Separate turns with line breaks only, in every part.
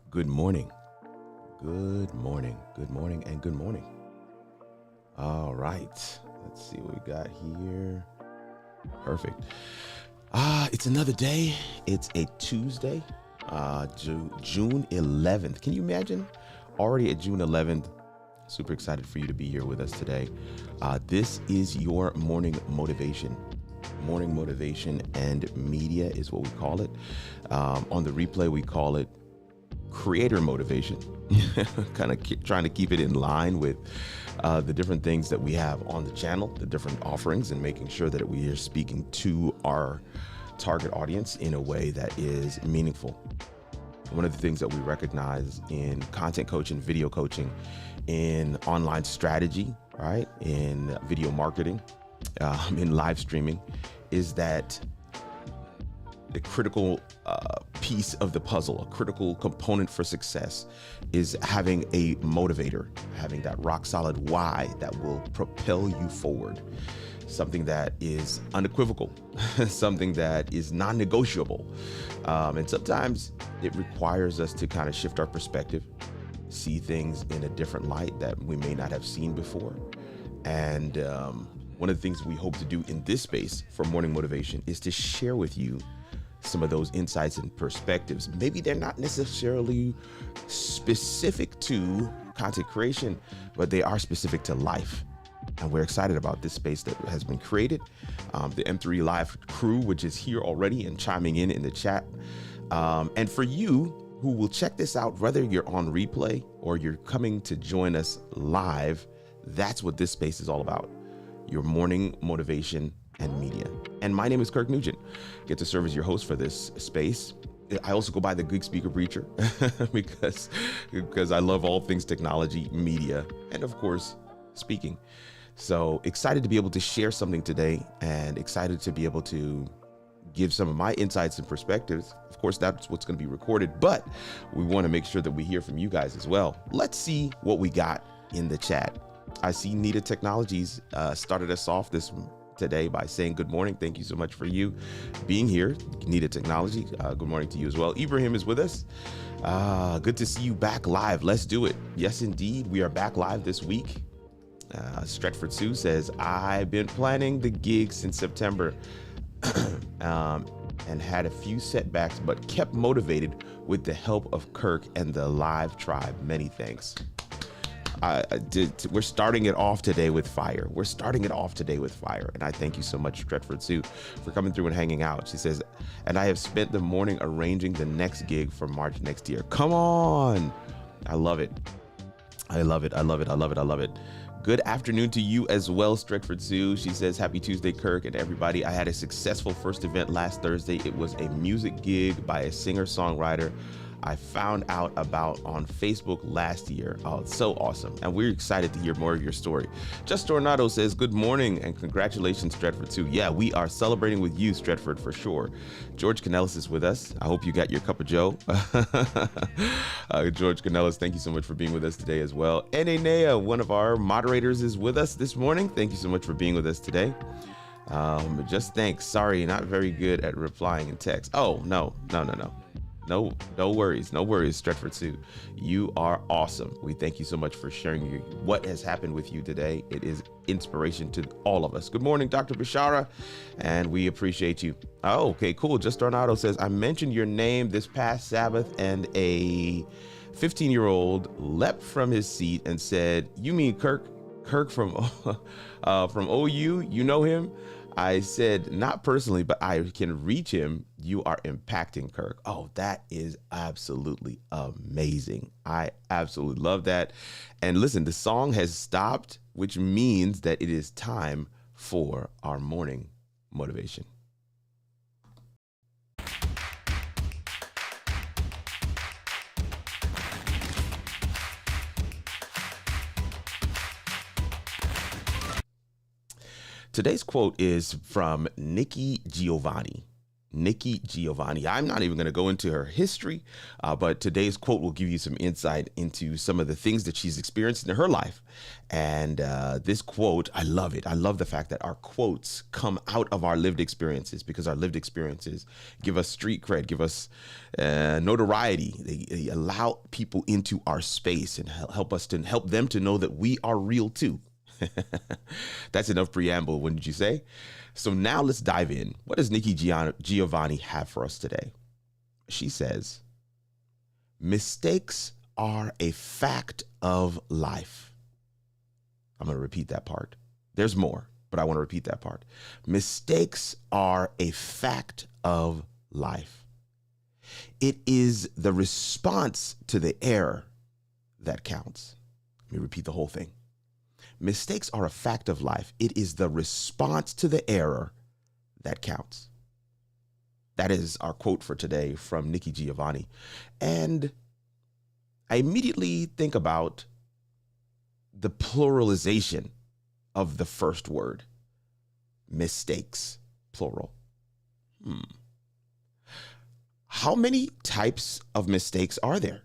Good morning. Good morning. Good morning and good morning. All right. Let's see what we got here. Perfect. It's another day. It's a Tuesday, June 11th. Can you imagine? Already at June 11th. Super excited for you to be here with us today. This is your morning motivation. Morning motivation and media is what we call it. On the replay, we call it creator motivation. Kind of trying to keep it in line with the different things that we have on the channel, the different offerings, and making sure that we are speaking to our target audience in a way that is meaningful. One of the things that we recognize in content coaching, video coaching, in online strategy, right, in video marketing, in live streaming, is that the critical piece of the puzzle, a critical component for success, is having a motivator, having that rock solid why that will propel you forward. Something that is unequivocal, something that is non-negotiable. And sometimes it requires us to kind of shift our perspective, see things in a different light that we may not have seen before. And one of the things we hope to do in this space for morning motivation is to share with you some of those insights and perspectives. Maybe they're not necessarily specific to content creation, but they are specific to life. And we're excited about this space that has been created. The M3 Live crew, which is here already and chiming in the chat. And for you who will check this out, whether you're on replay or you're coming to join us live, that's what this space is all about. Your morning motivation and media. And my name is Kirk Nugent. Get to serve as your host for this space. I also go by the Geek Speaker Preacher because I love all things technology, media, and of course, speaking. So excited to be able to share something today and excited to be able to give some of my insights and perspectives. Of course, that's what's going to be recorded, but we want to make sure that we hear from you guys as well. Let's see what we got in the chat. I see Nita Technologies started us off today by saying good morning. Thank you so much for you being here, Nita Technology. Good morning to you as well. Ibrahim is with us. Good to see you back live. Let's do it. Yes, indeed. We are back live this week. Stretford Sue says, I've been planning the gig since September and had a few setbacks, but kept motivated with the help of Kirk and the live tribe. Many thanks. We're starting it off today with fire. And I thank you so much, Stretford Sue, for coming through and hanging out. She says, and I have spent the morning arranging the next gig for March next year. Come on. I love it. Good afternoon to you as well, Stretford Sue. She says, happy Tuesday, Kirk and everybody. I had a successful first event last Thursday. It was a music gig by a singer-songwriter I found out about on Facebook last year. Oh, it's so awesome. And we're excited to hear more of your story. Just Tornado says, good morning and congratulations, Stretford Sue. Yeah, we are celebrating with you, Stretford, for sure. George Canellis is with us. I hope you got your cup of joe. George Canellis, thank you so much for being with us today as well. Enea, one of our moderators, is with us this morning. Thank you so much for being with us today. Just thanks. Sorry, not very good at replying in text. Oh, no. No worries, Stretford Sue. You are awesome. We thank you so much for sharing what has happened with you today. It is inspiration to all of us. Good morning, Dr. Bashara, and we appreciate you. Oh, okay, cool. Just Tornado says, I mentioned your name this past Sabbath, and a 15-year-old leapt from his seat and said, you mean Kirk from OU? You know him? I said, not personally, but I can reach him. You are impacting Kirk. Oh, that is absolutely amazing. I absolutely love that. And listen, the song has stopped, which means that it is time for our morning motivation. Today's quote is from Nikki Giovanni. Nikki Giovanni. I'm not even going to go into her history, but today's quote will give you some insight into some of the things that she's experienced in her life. And this quote, I love it. I love the fact that our quotes come out of our lived experiences, because our lived experiences give us street cred, give us notoriety. They allow people into our space and help them to know that we are real too. That's enough preamble, wouldn't you say? So now let's dive in. What does Nikki Giovanni have for us today? She says, mistakes are a fact of life. I'm going to repeat that part. There's more, but I want to repeat that part. Mistakes are a fact of life. It is the response to the error that counts. Let me repeat the whole thing. Mistakes are a fact of life. It is the response to the error that counts. That is our quote for today from Nikki Giovanni. And I immediately think about the pluralization of the first word, mistakes, plural. How many types of mistakes are there?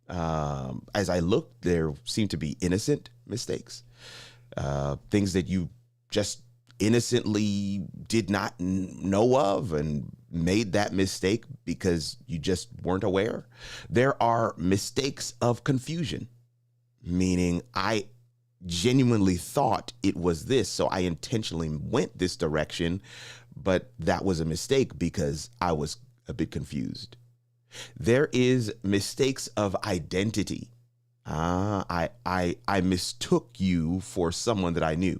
As I look, there seem to be innocent mistakes, things that you just innocently did not know of and made that mistake because you just weren't aware. There are mistakes of confusion, meaning I genuinely thought it was this, so I intentionally went this direction, but that was a mistake because I was a bit confused. There is mistakes of identity. I mistook you for someone that I knew.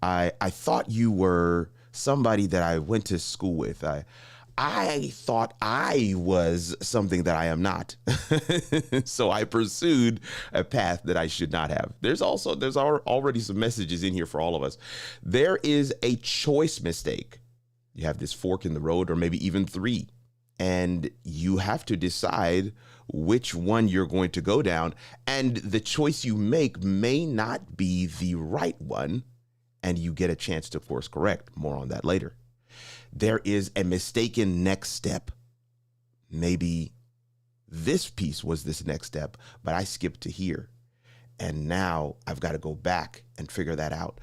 I thought you were somebody that I went to school with. I thought I was something that I am not. So I pursued a path that I should not have. There's already some messages in here for all of us. There is a choice mistake. You have this fork in the road, or maybe even three, and you have to decide which one you're going to go down. And the choice you make may not be the right one, and you get a chance to course correct. More on that later. There is a mistaken next step. Maybe this piece was this next step, but I skipped to here. And now I've got to go back and figure that out.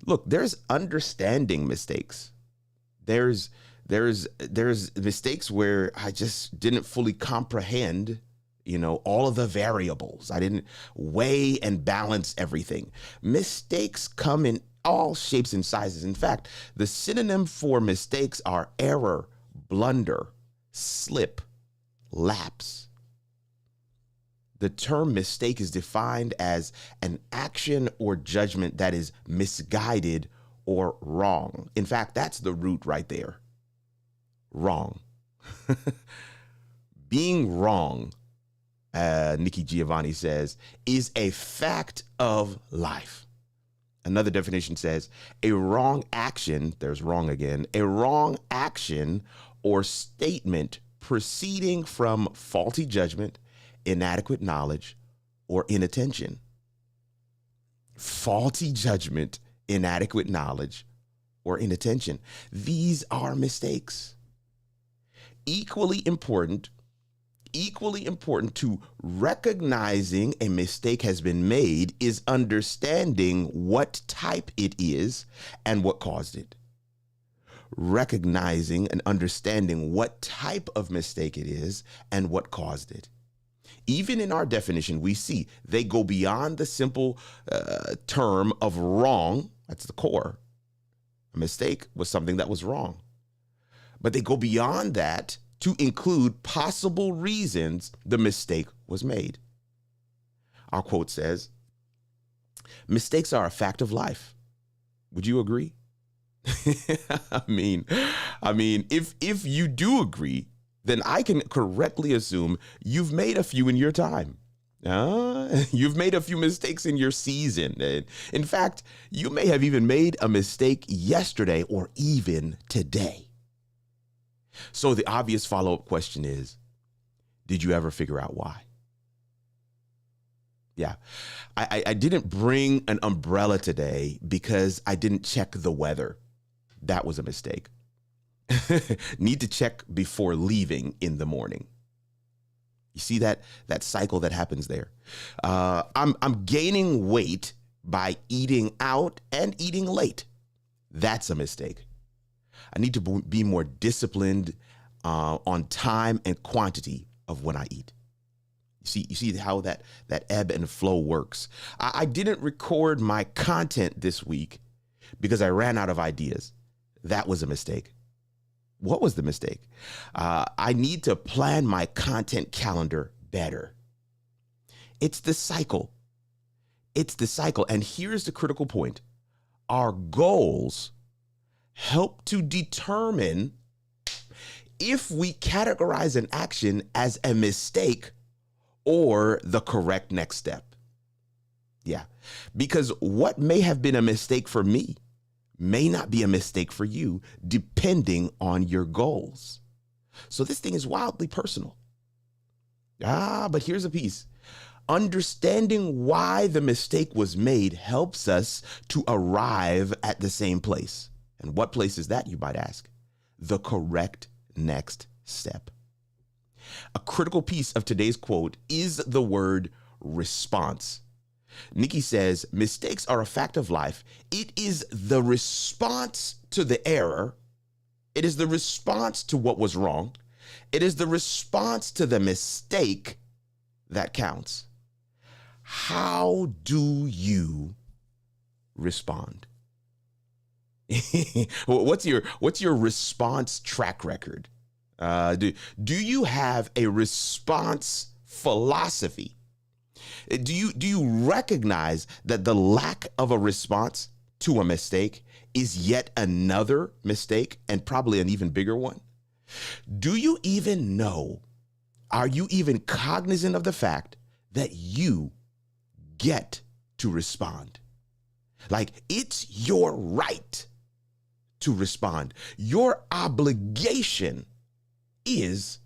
Look, there's understanding mistakes. There's mistakes where I just didn't fully comprehend, all of the variables. I didn't weigh and balance everything. Mistakes come in all shapes and sizes. In fact, the synonym for mistakes are error, blunder, slip, lapse. The term mistake is defined as an action or judgment that is misguided or wrong. In fact, that's the root right there. Wrong. Being wrong, Nikki Giovanni says, is a fact of life. Another definition says a wrong action, there's wrong again, a wrong action or statement proceeding from faulty judgment, inadequate knowledge, or inattention. Faulty judgment, inadequate knowledge, or inattention. These are mistakes. Equally important to recognizing a mistake has been made is understanding what type it is and what caused it. Recognizing and understanding what type of mistake it is and what caused it. Even in our definition, we see they go beyond the simple term of wrong. That's the core. A mistake was something that was wrong. But they go beyond that to include possible reasons the mistake was made. Our quote says, mistakes are a fact of life. Would you agree? I mean, if you do agree, then I can correctly assume you've made a few in your time. You've made a few mistakes in your season. In fact, you may have even made a mistake yesterday or even today. So the obvious follow-up question is, did you ever figure out why? Yeah, I didn't bring an umbrella today because I didn't check the weather. That was a mistake. Need to check before leaving in the morning. You see that cycle that happens there. I'm gaining weight by eating out and eating late. That's a mistake. I need to be more disciplined on time and quantity of when I eat. You see how that ebb and flow works. I didn't record my content this week because I ran out of ideas. That was a mistake. What was the mistake? I need to plan my content calendar better. It's the cycle. It's the cycle. And here's the critical point. Our goals help to determine if we categorize an action as a mistake or the correct next step. Yeah, because what may have been a mistake for me may not be a mistake for you, depending on your goals. So this thing is wildly personal. But here's a piece. Understanding why the mistake was made helps us to arrive at the same place. And what place is that, you might ask? The correct next step. A critical piece of today's quote is the word response. Nikki says, mistakes are a fact of life. It is the response to the error. It is the response to what was wrong. It is the response to the mistake that counts. How do you respond? What's your response track record? Do you have a response philosophy? Do you recognize that the lack of a response to a mistake is yet another mistake and probably an even bigger one? Do you even know, are you even cognizant of the fact that you get to respond? Like, it's your right to respond. Your obligation is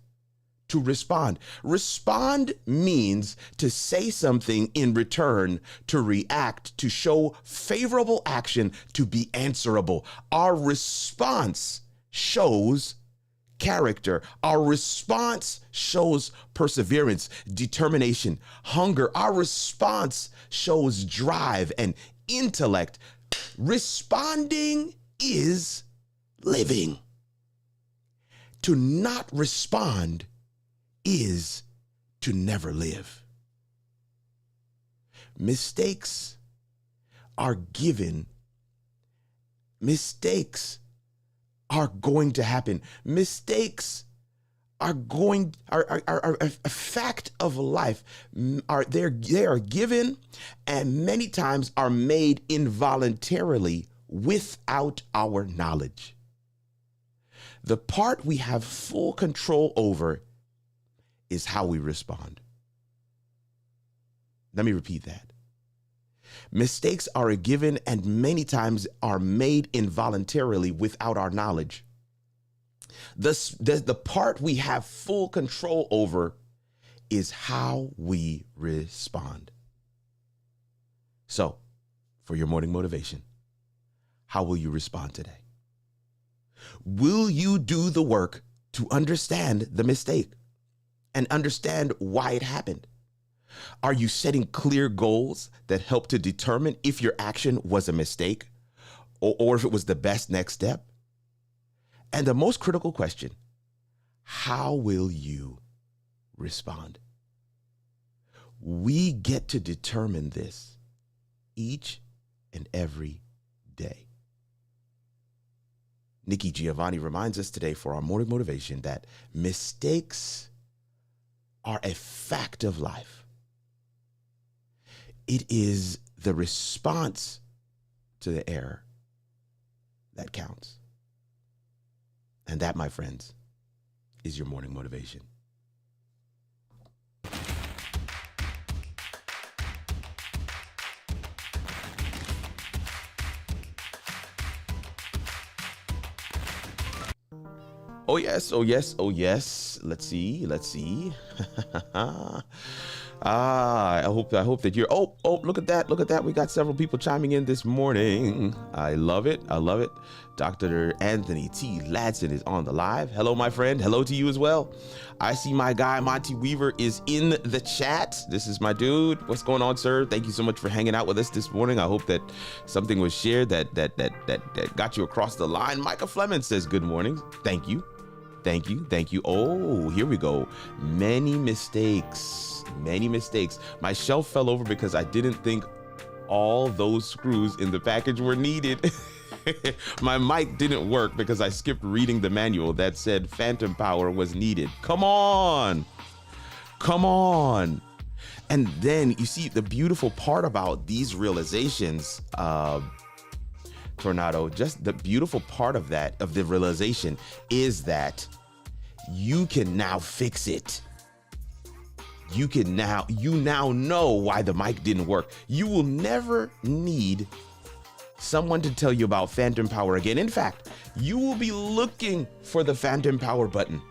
to respond. Respond means to say something in return, to react, to show favorable action, to be answerable. Our response shows character. Our response shows perseverance, determination, hunger. Our response shows drive and intellect. Responding is living. To not respond is to never live. Mistakes are given. Mistakes are going to happen. Mistakes are a fact of life. They are given and many times are made involuntarily without our knowledge. The part we have full control over is how we respond. Let me repeat that. Mistakes are a given and many times are made involuntarily without our knowledge. The part we have full control over is how we respond. So, for your morning motivation, how will you respond today? Will you do the work to understand the mistake and understand why it happened? Are you setting clear goals that help to determine if your action was a mistake or if it was the best next step? And the most critical question, how will you respond? We get to determine this each and every day. Nikki Giovanni reminds us today for our morning motivation that mistakes are a fact of life. It is the response to the error that counts. And that, my friends, is your morning motivation. Oh yes, oh yes, oh yes. Let's see. I hope that you're. Oh, look at that. We got several people chiming in this morning. I love it. Dr. Anthony T. Ladson is on the live. Hello, my friend. Hello to you as well. I see my guy Monty Weaver is in the chat. This is my dude. What's going on, sir? Thank you so much for hanging out with us this morning. I hope that something was shared that got you across the line. Micah Fleming says good morning. Thank you. Oh, here we go. Many mistakes. My shelf fell over because I didn't think all those screws in the package were needed. My mic didn't work because I skipped reading the manual that said phantom power was needed. Come on. And then you see the beautiful part about these realizations, Tornado, just the beautiful part of the realization is that you can now fix it. You now know why the mic didn't work. You will never need someone to tell you about phantom power again. In fact, you will be looking for the phantom power button.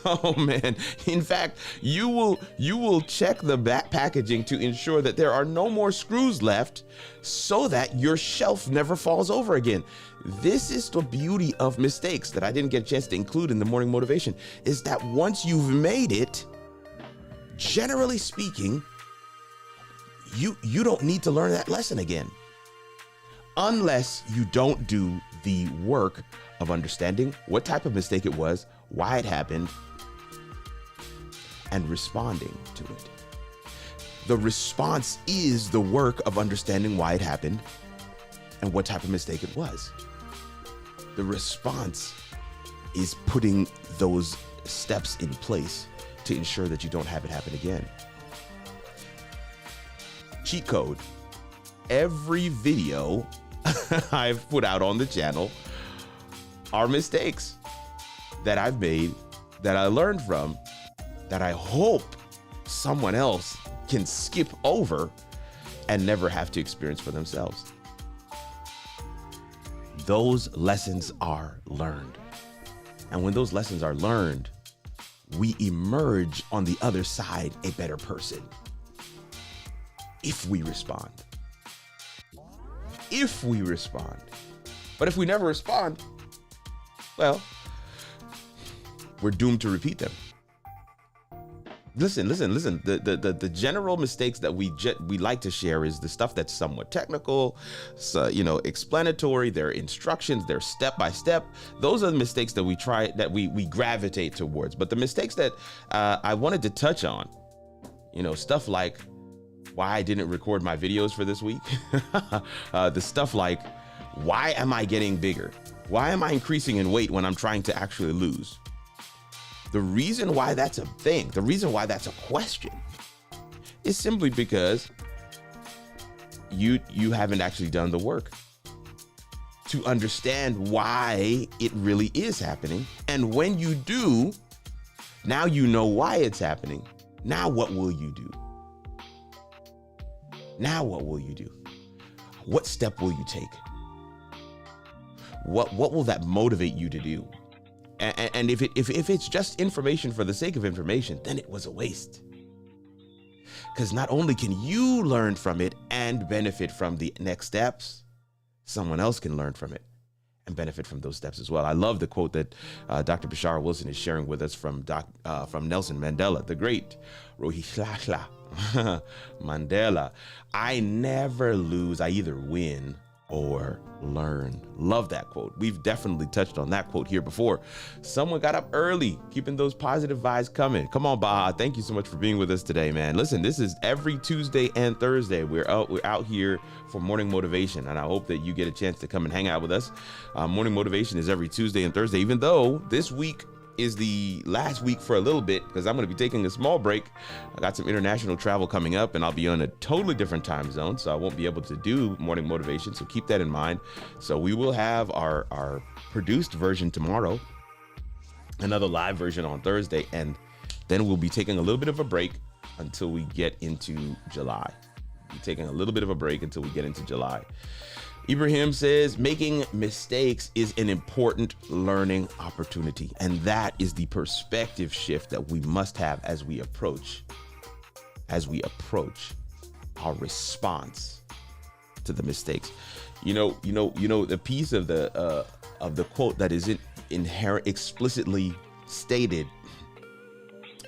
Oh man. In fact, you will check the back packaging to ensure that there are no more screws left so that your shelf never falls over again. This is the beauty of mistakes that I didn't get a chance to include in the morning motivation, is that once you've made it, generally speaking, you don't need to learn that lesson again. Unless you don't do the work of understanding what type of mistake it was, why it happened, and responding to it. The response is the work of understanding why it happened and what type of mistake it was. The response is putting those steps in place to ensure that you don't have it happen again. Cheat code. Every video I've put out on the channel are mistakes that I've made, that I learned from, that I hope someone else can skip over and never have to experience for themselves. Those lessons are learned. And when those lessons are learned, we emerge on the other side a better person. If we respond. But if we never respond, well, we're doomed to repeat them. Listen. The general mistakes that we like to share is the stuff that's somewhat technical, so, explanatory. They're instructions. They're step by step. Those are the mistakes that we gravitate towards. But the mistakes that I wanted to touch on, stuff like why I didn't record my videos for this week. The stuff like, why am I getting bigger? Why am I increasing in weight when I'm trying to actually lose? The reason why that's a thing, the reason why that's a question, is simply because you haven't actually done the work to understand why it really is happening. And when you do, now you know why it's happening. Now what will you do? What step will you take? What will that motivate you to do? And if it's just information for the sake of information, then it was a waste. Because not only can you learn from it and benefit from the next steps, someone else can learn from it and benefit from those steps as well. I love the quote that Dr. Bashar Wilson is sharing with us from Nelson Mandela, the great Rohishla Mandela. I never lose. I either win or learn. Love that quote. We've definitely touched on that quote here before. Someone got up early, keeping those positive vibes coming. Come on, Baha. Thank you so much for being with us today, man. Listen, this is every Tuesday and Thursday. We're out here for morning motivation, and I hope that you get a chance to come and hang out with us. Morning motivation is every Tuesday and Thursday, even though this week is the last week for a little bit, because I'm going to be taking a small break. I got some international travel coming up, and I'll be on a totally different time zone, so I won't be able to do morning motivation, so keep that in mind. So we will have our produced version tomorrow, another live version on Thursday, and then we'll be taking a little bit of a break until we get into July. Ibrahim says, making mistakes is an important learning opportunity. And that is the perspective shift that we must have as we approach our response to the mistakes. The piece of the quote that isn't explicitly stated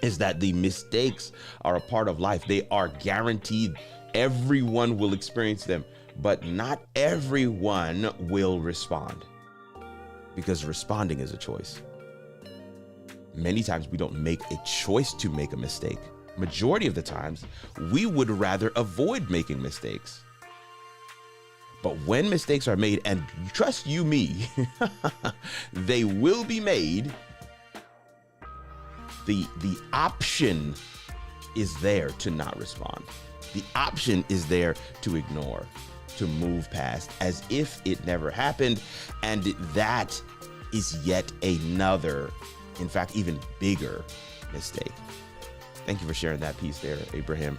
is that the mistakes are a part of life. They are guaranteed. Everyone will experience them, but not everyone will respond, because responding is a choice. Many times we don't make a choice to make a mistake. Majority of the times, we would rather avoid making mistakes. But when mistakes are made, and trust you me, they will be made, the option is there to not respond. The option is there to ignore, to move past as if it never happened. And that is yet another, in fact, even bigger mistake. Thank you for sharing that piece there, Abraham.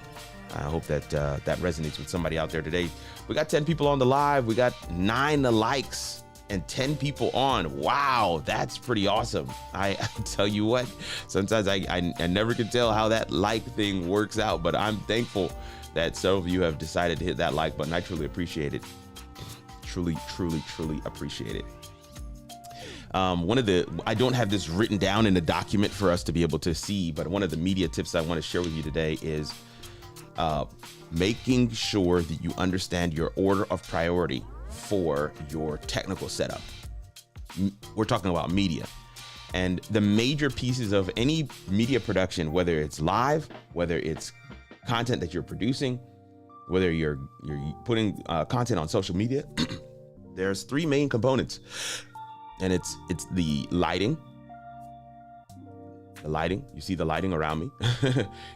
I hope that that resonates with somebody out there today. We got 10 people on the live. We got 9 likes and 10 people on. Wow, that's pretty awesome. I tell you what, sometimes I never can tell how that like thing works out, but I'm thankful that some of you have decided to hit that like button. I truly appreciate it. Truly appreciate it. I don't have this written down in a document for us to be able to see, but one of the media tips I want to share with you today is making sure that you understand your order of priority for your technical setup. We're talking about media, and the major pieces of any media production, whether it's live, whether it's content that you're producing, whether you're putting content on social media, there's 3 main components, and it's the lighting. The lighting, you see the lighting around me.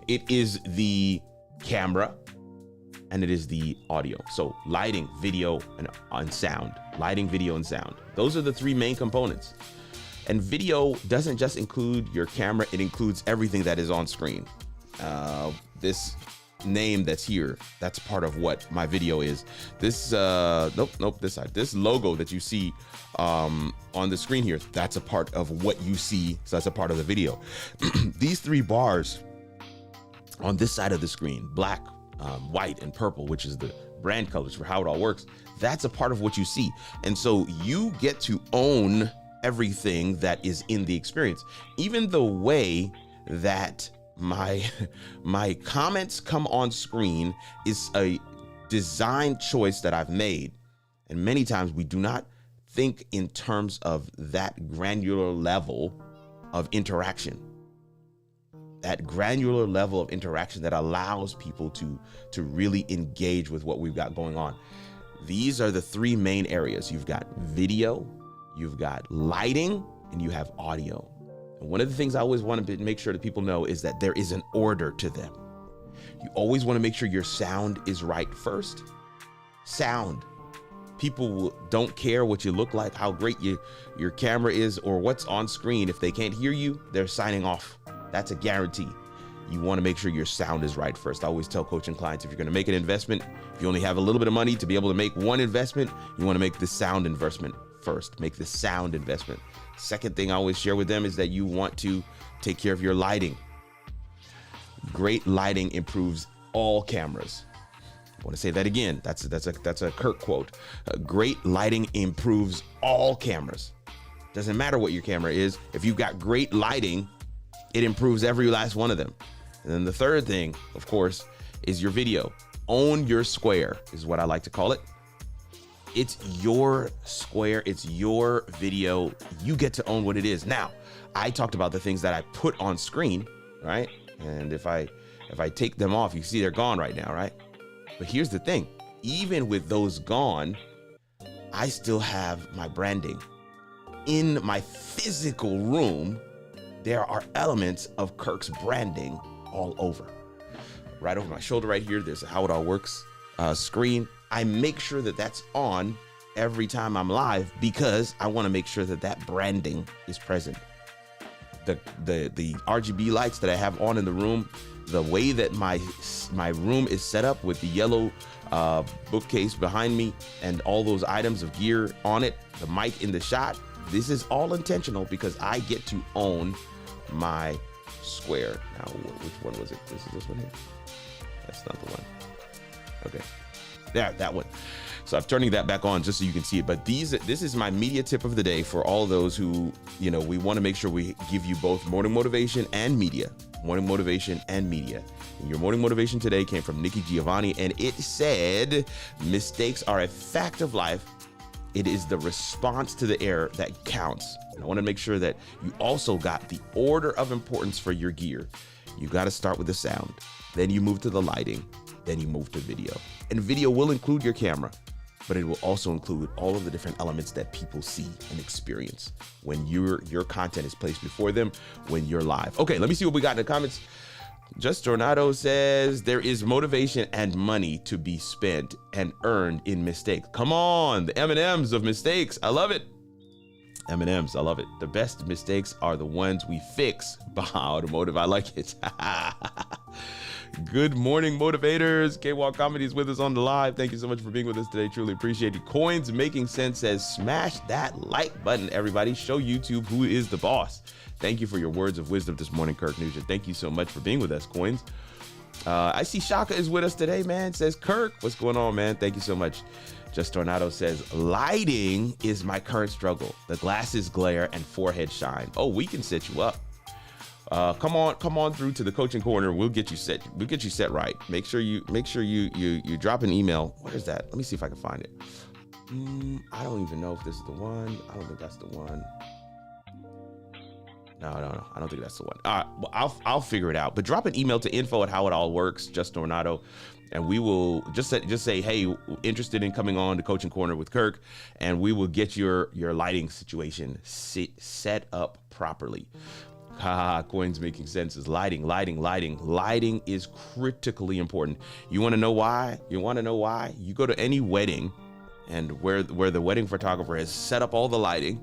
It is the camera, and it is the audio. So lighting, video, and sound. Lighting, video, and sound. Those are the 3 main components. And video doesn't just include your camera, it includes everything that is on screen. This name that's here, that's part of what my video is. This this side, this logo that you see on the screen here, that's a part of what you see. So that's a part of the video. These 3 bars on this side of the screen, black, white, and purple, which is the brand colors for how it all works, that's a part of what you see. And so you get to own everything that is in the experience. Even the way that my comments come on screen is a design choice that I've made. And many times we do not think in terms of that granular level of interaction. That granular level of interaction that allows people to really engage with what we've got going on. These are the 3 main areas. You've got video, you've got lighting, and you have audio. And one of the things I always want to make sure that people know is that there is an order to them. You always want to make sure your sound is right first. Sound. People don't care what you look like, how great your camera is, or what's on screen. If they can't hear you, they're signing off. That's a guarantee. You want to make sure your sound is right first. I always tell coaching clients, if you're going to make an investment, if you only have a little bit of money to be able to make one investment, you want to make the sound investment first. Make the sound investment. Second thing I always share with them is that you want to take care of your lighting. Great lighting improves all cameras. I want to say that again. That's a Kirk quote. Great lighting improves all cameras. Doesn't matter what your camera is. If you've got great lighting, it improves every last one of them. And then the third thing, of course, is your video. Own your square is what I like to call it. It's your square. It's your video. You get to own what it is. Now, I talked about the things that I put on screen, right? And if I take them off, you see they're gone right now, right? But here's the thing. Even with those gone, I still have my branding. In my physical room, there are elements of Kirk's branding all over. Right over my shoulder right here, there's a How It All Works screen. I make sure that that's on every time I'm live because I want to make sure that that branding is present. The RGB lights that I have on in the room, the way that my room is set up with the yellow bookcase behind me and all those items of gear on it, the mic in the shot. This is all intentional because I get to own my square. Now, which one was it? This is this one here? That's not the one. Okay. Yeah, that one. So I'm turning that back on just so you can see it. But this is my media tip of the day for all of those who, we want to make sure we give you both morning motivation and media. Morning motivation and media. And your morning motivation today came from Nikki Giovanni, and it said, mistakes are a fact of life. It is the response to the error that counts. And I want to make sure that you also got the order of importance for your gear. You got to start with the sound. Then you move to the lighting. Then you move to video. And video will include your camera, but it will also include all of the different elements that people see and experience when your content is placed before them, when you're live. Okay, let me see what we got in the comments. Just Tornado says, there is motivation and money to be spent and earned in mistakes. Come on, the M&Ms of mistakes. I love it. M&Ms, I love it. The best mistakes are the ones we fix. Automotive, I like it. Good morning, motivators. K-Walk Comedy is with us on the live. Thank you so much for being with us today. Truly appreciate it. Coins Making Sense says, smash that like button, everybody. Show YouTube who is the boss. Thank you for your words of wisdom this morning, Kirk Nugent. Thank you so much for being with us, Coins. I see Shaka is with us today, man. Says, Kirk, what's going on, man? Thank you so much. Just Tornado says, lighting is my current struggle. The glasses glare and forehead shine. Oh, we can set you up. Come on through to the coaching corner. We'll get you set. We'll get you set right. Make sure you drop an email. What is that? Let me see if I can find it. I don't even know if this is the one. I don't think that's the one. No. I don't think that's the one. All right, well, I'll figure it out. But drop an email to info@howitallworks, Just Tornado, and we will just say, hey, interested in coming on to Coaching Corner with Kirk, and we will get your lighting situation set up properly. Coins Making Sense is lighting. Lighting is critically important. You want to know why? You go to any wedding, and where the wedding photographer has set up all the lighting,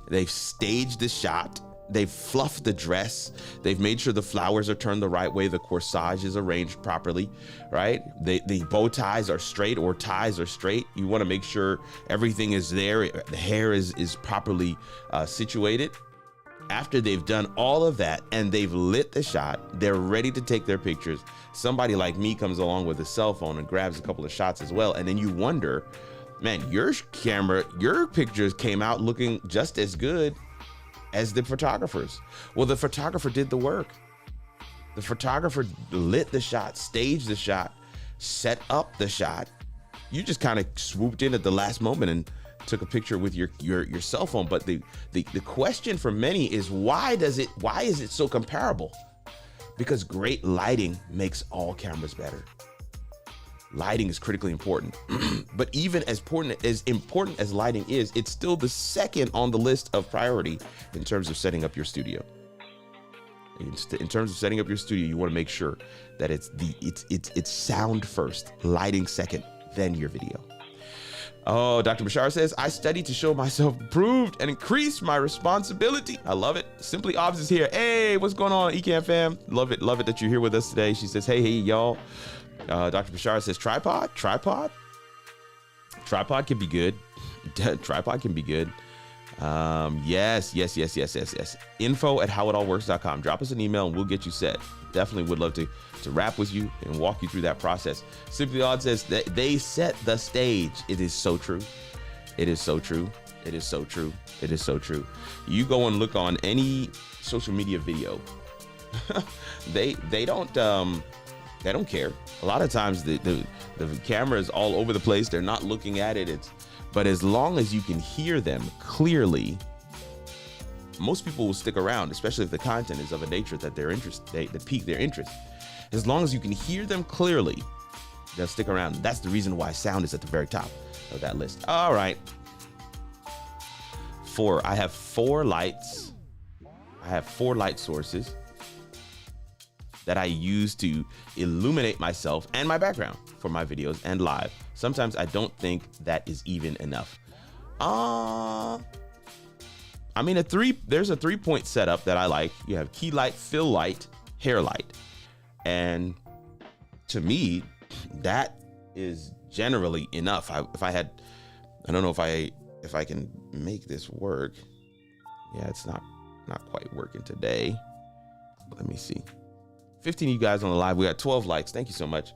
they've staged the shot, they've fluffed the dress, they've made sure the flowers are turned the right way, the corsage is arranged properly, right? The bow ties are straight or ties are straight. You want to make sure everything is there, the hair is properly situated. After they've done all of that and they've lit the shot, they're ready to take their pictures. Somebody like me comes along with a cell phone and grabs a couple of shots as well. And then you wonder, man, your pictures came out looking just as good as the photographer's. Well, the photographer did the work. The photographer lit the shot, staged the shot, set up the shot. You just kind of swooped in at the last moment and took a picture with your cell phone. But the question for many is, why is it so comparable? Because great lighting makes all cameras better. Lighting is critically important. But even as important as lighting is, it's still the second on the list of priority in terms of setting up your studio. In terms of setting up your studio, you want to make sure that it's sound first, lighting second, then your video. Oh, Dr. Bashar says, I studied to show myself improved and increase my responsibility. I love it. Simply Obs is here. Hey, what's going on, Ecan fam? Love it that you're here with us today. She says, hey, y'all. Dr. Bashar says, tripod can be good. Tripod can be good. Yes. info@howitallworks.com. Drop us an email and we'll get you set. Definitely would love to rap with you and walk you through that process. Simply Odd says that they set the stage. It is so true. It is so true. It is so true. It is so true. You go and look on any social media video. They don't care. A lot of times the camera is all over the place. They're not looking at it. But as long as you can hear them clearly, most people will stick around, especially if the content is of a nature that they pique their interest. As long as you can hear them clearly, they'll stick around. That's the reason why sound is at the very top of that list. All right. I have four lights. I have 4 light sources that I use to illuminate myself and my background for my videos and live. Sometimes I don't think that is even enough. I mean, there's a 3-point setup that I like. You have key light, fill light, hair light. And to me, that is generally enough. I don't know if I can make this work. Yeah, it's not quite working today. Let me see. 15 of you guys on the live. We got 12 likes. Thank you so much.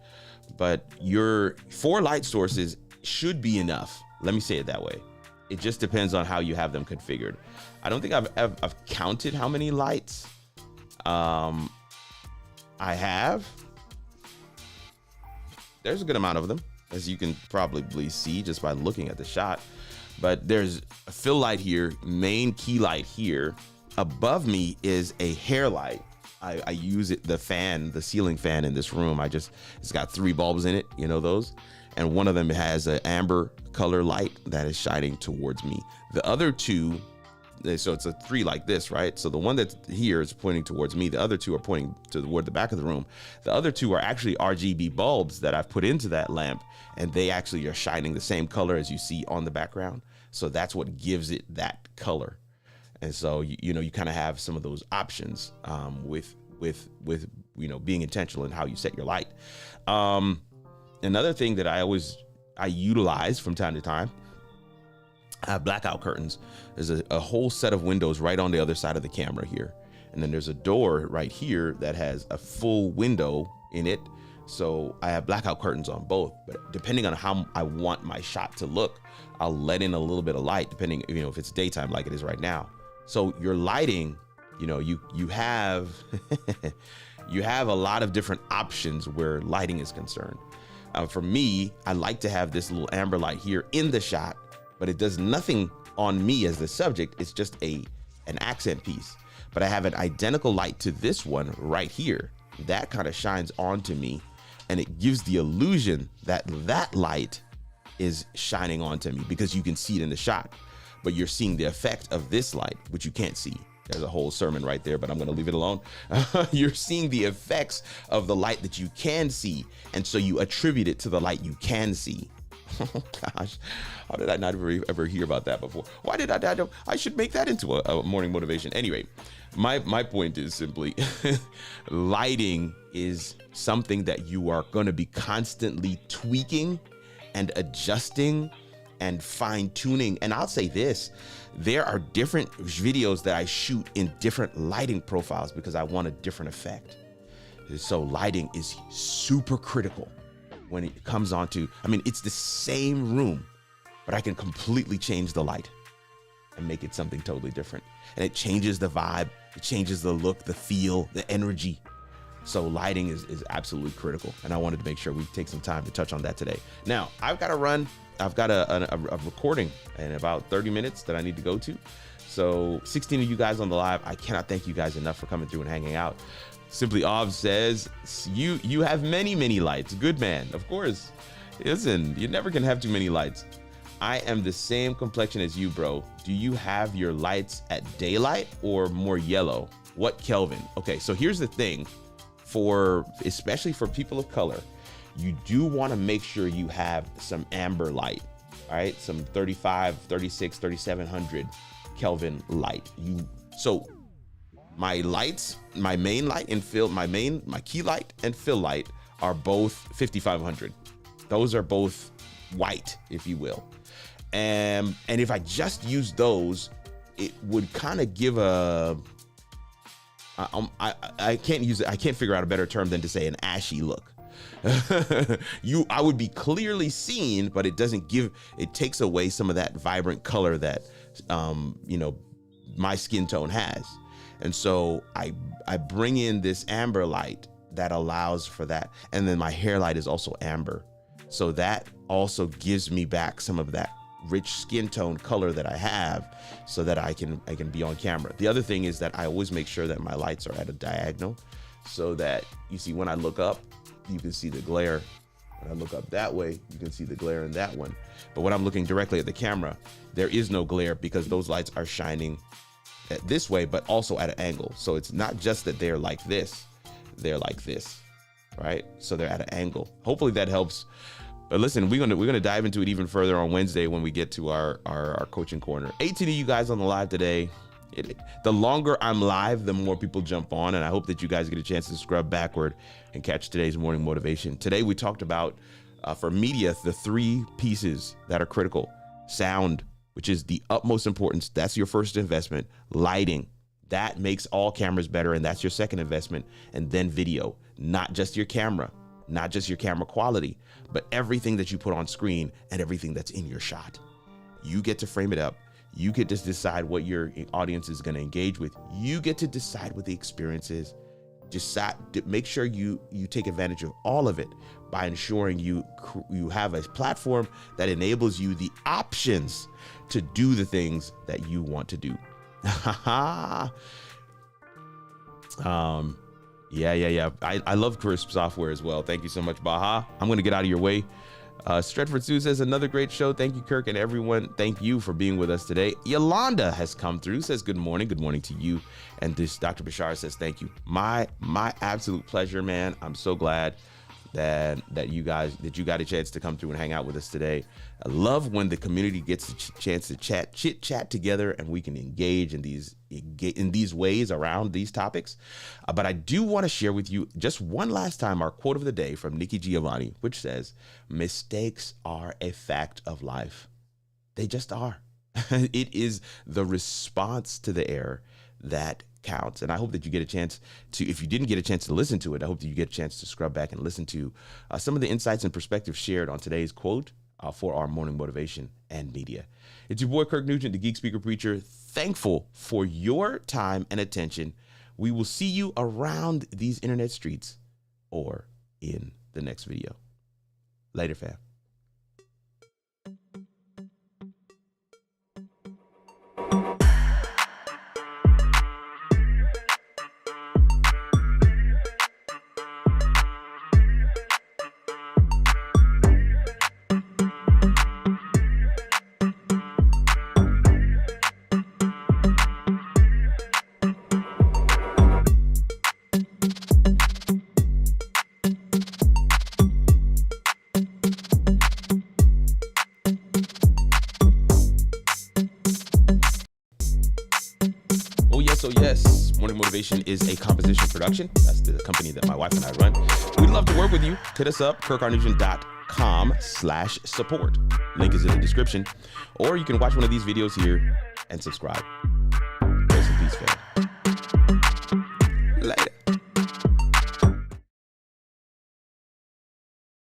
But your 4 light sources should be enough. Let me say it that way. It just depends on how you have them configured. I don't think I've counted how many lights I have. There's a good amount of them, as you can probably see just by looking at the shot. But there's a fill light here, main key light here. Above me is a hair light. I use it, the ceiling fan in this room. it's got 3 bulbs in it, you know those? And one of them has an amber color light that is shining towards me. The other 2, so it's a 3 like this, right? So the one that's here is pointing towards me. The other 2 are pointing toward the back of the room. The other 2 are actually RGB bulbs that I've put into that lamp, and they actually are shining the same color as you see on the background. So that's what gives it that color. And so, you kind of have some of those options with being intentional in how you set your light. Another thing that I utilize from time to time, I have blackout curtains. There's a whole set of windows right on the other side of the camera here. And then there's a door right here that has a full window in it. So I have blackout curtains on both, but depending on how I want my shot to look, I'll let in a little bit of light, depending, if it's daytime like it is right now. So your lighting, you have you have a lot of different options where lighting is concerned. For me, I like to have this little amber light here in the shot, but it does nothing on me as the subject. It's just an accent piece. But I have an identical light to this one right here. That kind of shines onto me, and it gives the illusion that that light is shining onto me because you can see it in the shot. But you're seeing the effect of this light, which you can't see. There's a whole sermon right there, but I'm going to leave it alone. You're seeing the effects of the light that you can see. And so you attribute it to the light you can see. Oh, gosh. How did I not ever hear about that before? Why did I should make that into a morning motivation. Anyway, my point is simply lighting is something that you are going to be constantly tweaking and adjusting and fine tuning. And I'll say this, there are different videos that I shoot in different lighting profiles because I want a different effect. So lighting is super critical when it comes on to, it's the same room, but I can completely change the light and make it something totally different. And it changes the vibe, it changes the look, the feel, the energy. So lighting is absolutely critical. And I wanted to make sure we take some time to touch on that today. Now, I've got to run. I've got a recording in about 30 minutes that I need to go to. So 16 of you guys on the live, I cannot thank you guys enough for coming through and hanging out. Simply Ov says, you have many, many lights. Good man, of course. Listen, you never can have too many lights. I am the same complexion as you, bro. Do you have your lights at daylight or more yellow? What Kelvin? Okay, so here's the thing. Especially for people of color, you do want to make sure you have some amber light, all right? Some 35, 36, 3700 Kelvin light. So my lights, my main light and fill, my key light and fill light are both 5500. Those are both white, if you will. And if I just use those, it would kind of give I can't figure out a better term than to say an ashy look. I would be clearly seen, but it takes away some of that vibrant color that my skin tone has. And so I bring in this amber light that allows for that. And then my hair light is also amber. So that also gives me back some of that rich skin tone color that I have so that I can be on camera. The other thing is that I always make sure that my lights are at a diagonal so that you see when I look up, you can see the glare. When I look up that way, you can see the glare in that one. But when I'm looking directly at the camera, there is no glare because those lights are shining this way, but also at an angle. So it's not just that they're like this, right? So they're at an angle. Hopefully that helps. But listen, we're gonna dive into it even further on Wednesday when we get to our coaching corner. 18 of you guys on the live today. The longer I'm live, the more people jump on, and I hope that you guys get a chance to scrub backward and catch today's morning motivation. Today we talked about For media, the three pieces that are critical: sound, which is the utmost importance. That's your first investment. Lighting, that makes all cameras better, and that's your second investment. And then video, not just your camera, not just your camera quality, but everything that you put on screen and everything that's in your shot. You get to frame it up. You get to decide what your audience is going to engage with. You get to decide what the experience is. Just make sure you take advantage of all of it by ensuring you have a platform that enables you the options to do the things that you want to do. Yeah. I love Crisp software as well. Thank you so much, Baha. I'm going to get out of your way. Stretford Sue says, another great show. Thank you, Kirk, and everyone. Thank you for being with us today. Yolanda has come through, says good morning. Good morning to you. And this Dr. Bashar says, thank you. My absolute pleasure, man. I'm so glad that you got a chance to come through and hang out with us today. I love when the community gets a chance to chit chat together, and we can engage in these ways around these topics. But I do want to share with you just one last time our quote of the day from Nikki Giovanni, which says, mistakes are a fact of life. They just are. It is the response to the error that counts. And I hope that you get a chance to, if you didn't get a chance to listen to it, I hope that you get a chance to scrub back and listen to some of the insights and perspectives shared on today's quote for our morning motivation and media. It's your boy, Kirk Nugent, the Geek Speaker Preacher. Thankful for your time and attention. We will see you around these internet streets or in the next video. Later, fam. So yes, Morning Motivation is a composition production. That's the company that my wife and I run. We'd love to work with you. Hit us up, kirkarnugent.com/support. Link is in the description. Or you can watch one of these videos here and subscribe. Rest in peace, fam.